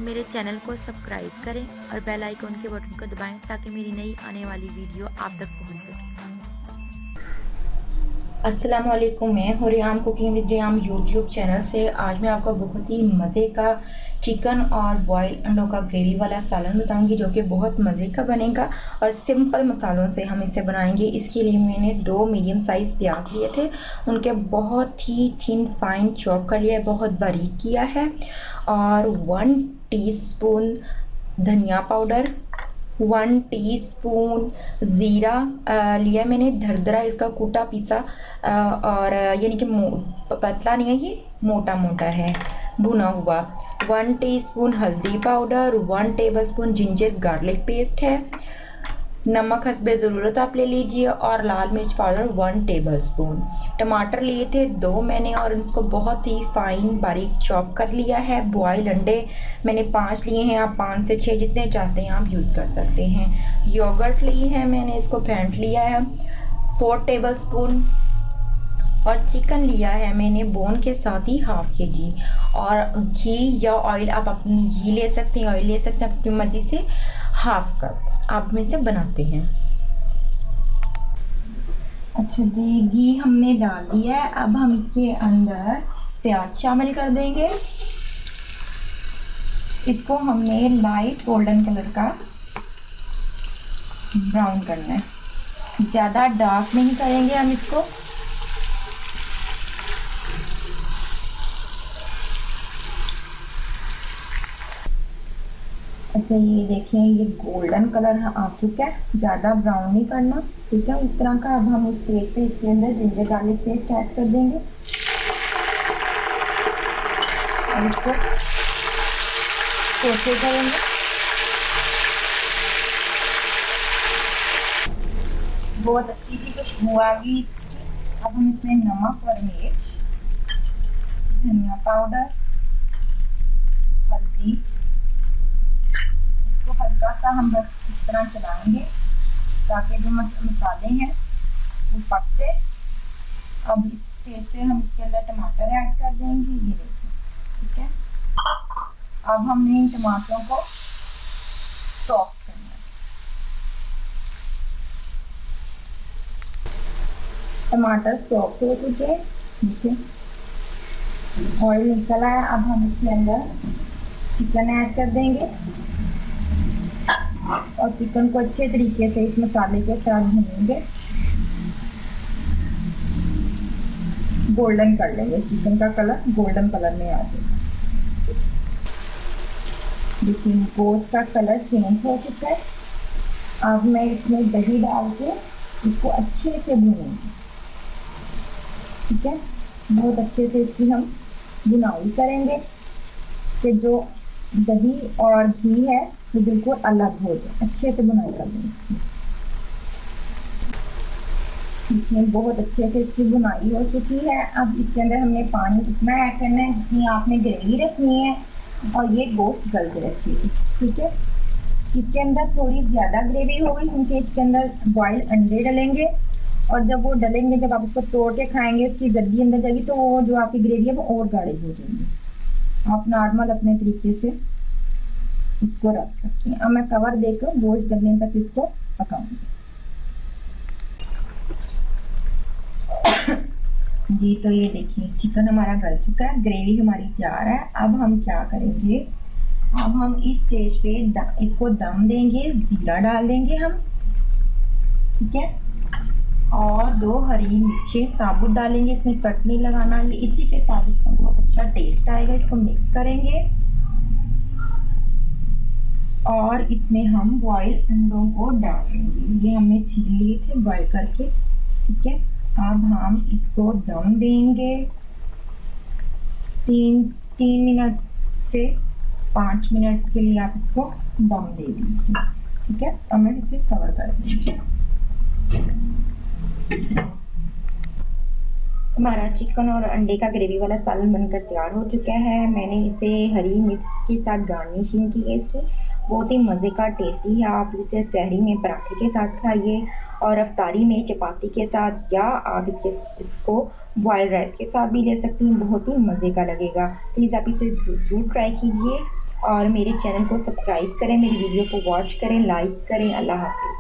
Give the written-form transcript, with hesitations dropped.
मेरे चैनल को सब्सक्राइब करें और बेल आइकन के बटन को दबाएं ताकि मेरी नई आने वाली वीडियो आप तक पहुंच सके। अस्सलाम वालेकुम, मैं हूँ realm cooking with realm YouTube channel से। आज मैं आपको बहुत ही मज़े का चिकन और बॉयल अंडों का ग्रेवी वाला सालन बताऊंगी जो कि बहुत मज़े का बनेगा और सिंपल मसालों से हम इसे बनाएंगे। इसके लिए मैंने 2 मीडियम साइज़ प्याज लिए थे, उनके बहुत ही थिन फाइन चॉप कर लिया है, बहुत बारीक किया है। और 1 टीस्पून धनिया पाउडर, 1 टीस्पून ज़ीरा लिया मैंने दरदरा, इसका कूटा पीसा और यानी कि पतला नहीं है, ये मोटा मोटा है भुना हुआ। 1 टीस्पून हल्दी powder, 1 tablespoon ginger garlic paste है। नमक हस्बे ज़रूरत आप ले लीजिए और लाल मिर्च पाउडर 1 टेबलस्पून। टमाटर लिए थे 2 मैंने और इसको बहुत ही फाइन बारीक चॉप कर लिया है। बॉयल अंडे मैंने 5 लिए हैं, आप 5 से 6 जितने चाहते हैं आप यूज़ कर सकते हैं। योगर्ट ली है मैंने, इसको फेंट लिया है 4 टेबलस्पून। और चिकन लिया है मैंने बोन के साथ ही ½ kg। और घी या ऑयल आप अपनी घी ले सकते हैं, ऑयल ले सकते हैं अपनी मर्जी से। ½ कप आप में से बनाते हैं। अच्छा जी, घी हमने डाल दिया है। अब हम इसके अंदर प्याज शामिल कर देंगे। इसको हमने लाइट गोल्डन कलर का ब्राउन करना है, ज़्यादा डार्क नहीं करेंगे हम इसको। अच्छा, ये देखें, ये गोल्डन कलर आ चुका है, ज़्यादा ब्राउन नहीं करना, ठीक है, इस तरह का। अब हम इस पेस्ट पे इसके अंदर जिंजर गार्लिक पेस्ट ऐड कर देंगे और इसको कोसे करेंगे। बहुत अच्छी सी खुशबू आ गई। अब हम इसमें नमक और मिर्च, धनिया पाउडर, हल्दी, इसको हल्का सा हम बस इस तरह चलाएंगे ताकि जो मसाले हैं वो पक जाए। अब इस स्टेज पे हम इसके अंदर टमाटर ऐड कर देंगे, ये देखिए, ठीक है। अब हमने इन टमाटरों को सॉफ्ट करना है। टमाटर सॉफ्ट हो चुके हैं, ठीक है, ऑयल निकल आया। अब हम इसके अंदर चिकन ऐड कर देंगे और चिकन को अच्छे तरीके से इस मसाले के साथ भूनेंगे, गोल्डन कर लेंगे। चिकन का कलर गोल्डन कलर में आ जाए। देखिए, गोश्त का कलर चेंज हो चुका है। अब मैं इसमें दही डाल के इसको अच्छे से भूनेंगे, ठीक है। बहुत अच्छे से इसकी हम बुनाई करेंगे कि जो दही और घी है वो बिल्कुल अलग हो जाए, अच्छे से बुनाई कर लेंगे। इसमें बहुत अच्छे से इसकी बुनाई हो चुकी है। अब इसके अंदर हमने पानी इतना ऐड करना है जितनी आपने ग्रेवी रखनी है और ये गोश्त गल के रखिए, ठीक है। इसके अंदर थोड़ी ज़्यादा ग्रेवी होगी क्योंकि इसके अंदर बॉयल अंडे डलेंगे और जब वो डलेंगे, जब आप उसको तोड़ के खाएंगे, उसकी गड्डी अंदर जाएगी तो वो जो आपकी ग्रेवी है वो और गाढ़ी हो जाएगी। आप नॉर्मल अपने तरीके से इसको रख सकते हैं। अब मैं कवर देकर गोश्त गलने तक इसको पकाऊंगी। जी, तो ये देखिए, चिकन हमारा गल चुका है, ग्रेवी हमारी तैयार है। अब हम क्या करेंगे, अब हम इस स्टेज पे इसको दम देंगे, जीरा डाल देंगे हम, ठीक है, और 2 हरी मिर्ची साबुत डालेंगे। इसमें कट नहीं लगाना, इसी के साथ इसका बहुत अच्छा टेस्ट आएगा। इसको मिक्स करेंगे और इसमें हम बॉयल अंडों को डाल देंगे। ये हमने छील लिए थे बॉयल करके, ठीक है। अब हम इसको दम देंगे 3 मिनट से 5 मिनट के लिए। आप इसको दम दे दीजिए, ठीक है। अब मैं इसे कवर कर दूँगी। हमारा चिकन और अंडे का ग्रेवी वाला सालन बनकर तैयार हो चुका है। मैंने इसे हरी मिर्च के साथ गार्निशिंग की है इसकी, बहुत ही मज़े का टेस्टी है। आप इसे सहरी में पराठे के साथ खाइए और अफ्तारी में चपाती के साथ, या आप इसको बॉयल राइस के साथ भी ले सकती हैं, बहुत ही मज़े का लगेगा। प्लीज़ आप इसे ज़रूर ट्राई कीजिए और मेरे चैनल को सब्सक्राइब करें, मेरी वीडियो को वॉच करें, लाइक करें। अल्लाह हाफ़िज़।